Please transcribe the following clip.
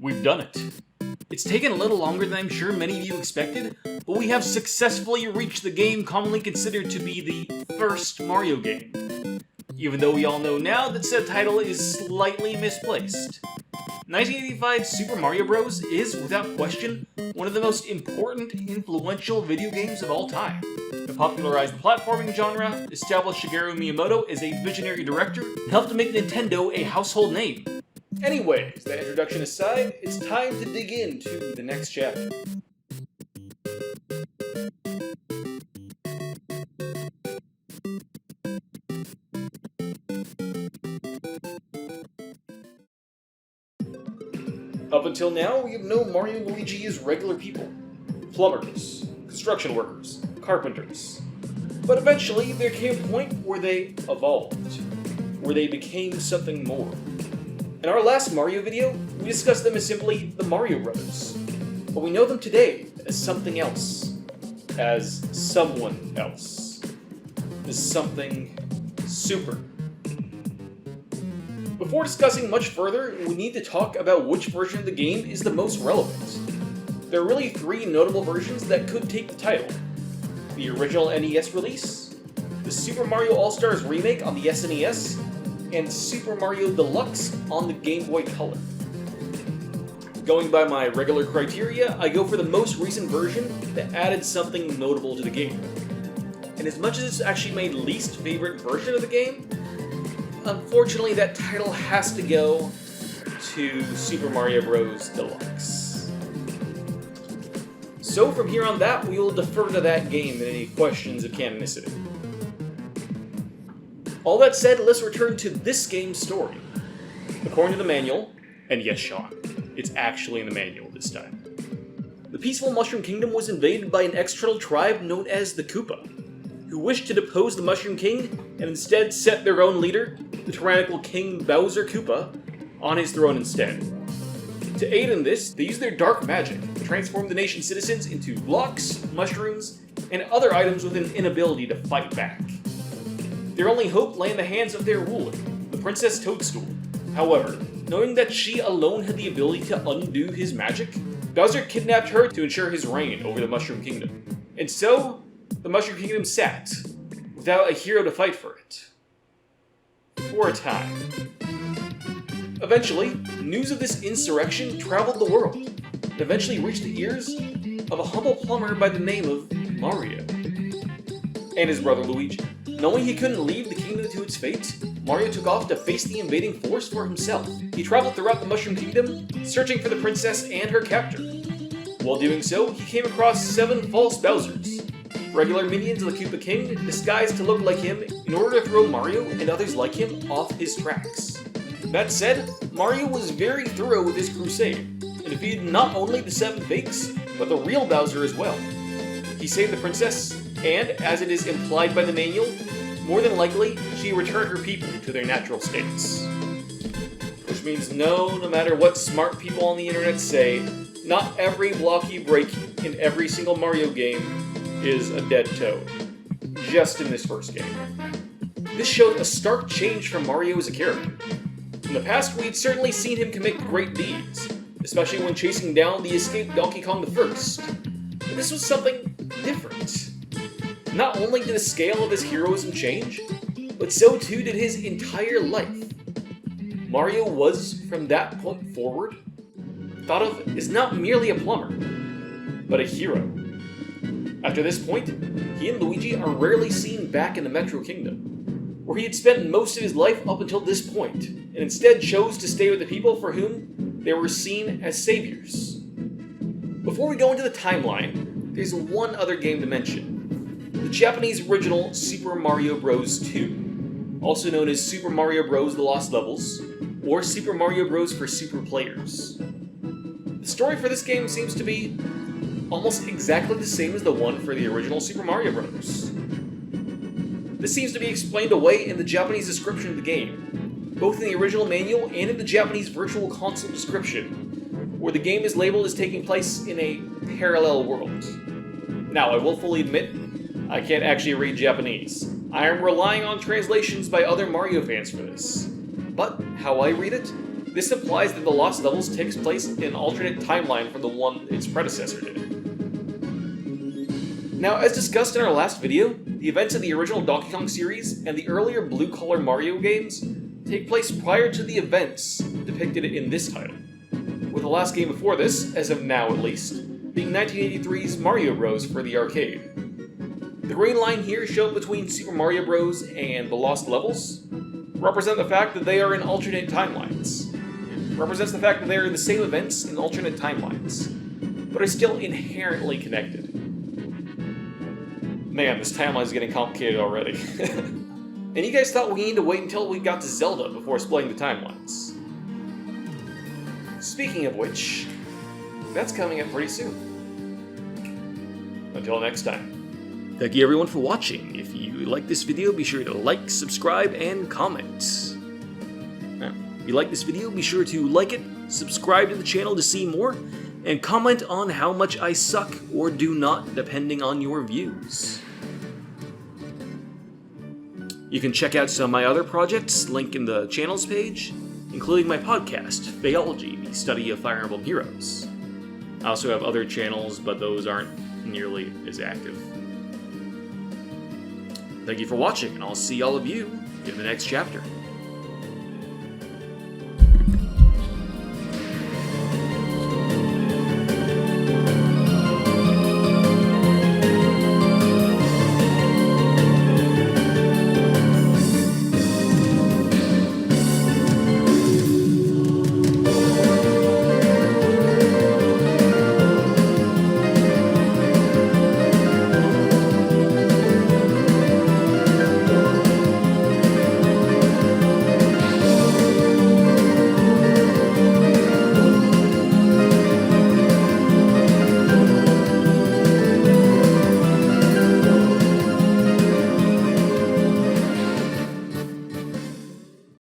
We've done it. It's taken a little longer than I'm sure many of you expected, but we have successfully reached the game commonly considered to be the first Mario game. Even though we all know now that said title is slightly misplaced. 1985's Super Mario Bros. Is, without question, one of the most important, influential video games of all time. It popularized the platforming genre, established Shiegeru Miyamoto as a visionary director, and helped to make Nintendo a household name. Anyways, that introduction aside, it's time to dig into the next chapter. Up until now, we have known Mario and Luigi as regular people. Plumbers, construction workers, carpenters. But eventually, there came a point where they evolved. Where they became something more. In our last Mario video, we discussed them as simply the Mario Brothers. But we know them today as something else. As someone else. As something super. Before discussing much further, we need to talk about which version of the game is the most relevant. There are really three notable versions that could take the title. The original NES release, the Super Mario All-Stars remake on the SNES, and Super Mario Deluxe on the Game Boy Color. Going by my regular criteria, I go for the most recent version that added something notable to the game. And as much as it's actually my least favorite version of the game, unfortunately, that title has to go to Super Mario Bros. Deluxe. So from here on that, we will defer to that game in any questions of canonicity. All that said, let's return to this game's story. According to the manual, and yes, Sean, it's actually in the manual this time, the peaceful Mushroom Kingdom was invaded by an external tribe known as the Koopa, who wished to depose the Mushroom King and instead set their own leader, the tyrannical King Bowser Koopa, on his throne instead. To aid in this, they used their dark magic to transform the nation's citizens into blocks, mushrooms, and other items with an inability to fight back. Their only hope lay in the hands of their ruler, the Princess Toadstool. However, knowing that she alone had the ability to undo his magic, Bowser kidnapped her to ensure his reign over the Mushroom Kingdom. And so, the Mushroom Kingdom sat, without a hero to fight for it. For a time. Eventually, news of this insurrection traveled the world, and eventually reached the ears of a humble plumber by the name of Mario. And his brother Luigi. Knowing he couldn't leave the kingdom to its fate, Mario took off to face the invading force for himself. He traveled throughout the Mushroom Kingdom, searching for the princess and her captor. While doing so, he came across 7 false Bowsers, regular minions of the Koopa King disguised to look like him in order to throw Mario and others like him off his tracks. That said, Mario was very thorough with his crusade, and defeated not only the 7 fakes, but the real Bowser as well. He saved the princess, and, as it is implied by the manual, more than likely, she returned her people to their natural states. Which means no matter what smart people on the internet say, not every block you break in every single Mario game is a dead Toad. Just in this first game. This showed a stark change from Mario as a character. In the past, we'd certainly seen him commit great deeds, especially when chasing down the escaped Donkey Kong the First. But this was something different. Not only did the scale of his heroism change, but so too did his entire life. Mario was, from that point forward, thought of as not merely a plumber, but a hero. After this point, he and Luigi are rarely seen back in the Metro Kingdom, where he had spent most of his life up until this point, and instead chose to stay with the people for whom they were seen as saviors. Before we go into the timeline, there's one other game to mention. The Japanese original Super Mario Bros. 2, also known as Super Mario Bros. The Lost Levels, or Super Mario Bros. For Super Players. The story for this game seems to be almost exactly the same as the one for the original Super Mario Bros. This seems to be explained away in the Japanese description of the game, both in the original manual and in the Japanese Virtual Console description, where the game is labeled as taking place in a parallel world. Now, I will fully admit, I can't actually read Japanese. I am relying on translations by other Mario fans for this. But, how I read it, This implies that the Lost Levels takes place in an alternate timeline from the one its predecessor did. Now, as discussed in our last video, the events of the original Donkey Kong series and the earlier blue-collar Mario games take place prior to the events depicted in this title, with the last game before this, as of now at least, being 1983's Mario Bros. For the arcade. The green line here shown between Super Mario Bros. And the Lost Levels represent the fact that they are in alternate timelines. It represents the fact that they are the same events in alternate timelines, but are still inherently connected. Man, this timeline is getting complicated already. And you guys thought we needed to wait until we got to Zelda before splitting the timelines. Speaking of which, that's coming up pretty soon. Until next time. Thank you everyone for watching. If you like this video, be sure to like, subscribe, and comment. If you like this video, be sure to like it, subscribe to the channel to see more, and comment on how much I suck or do not, depending on your views. You can check out some of my other projects, link in the channels page, including my podcast, Phaeology, the study of Fire Emblem Heroes. I also have other channels, but those aren't nearly as active. Thank you for watching, and I'll see all of you in the next chapter.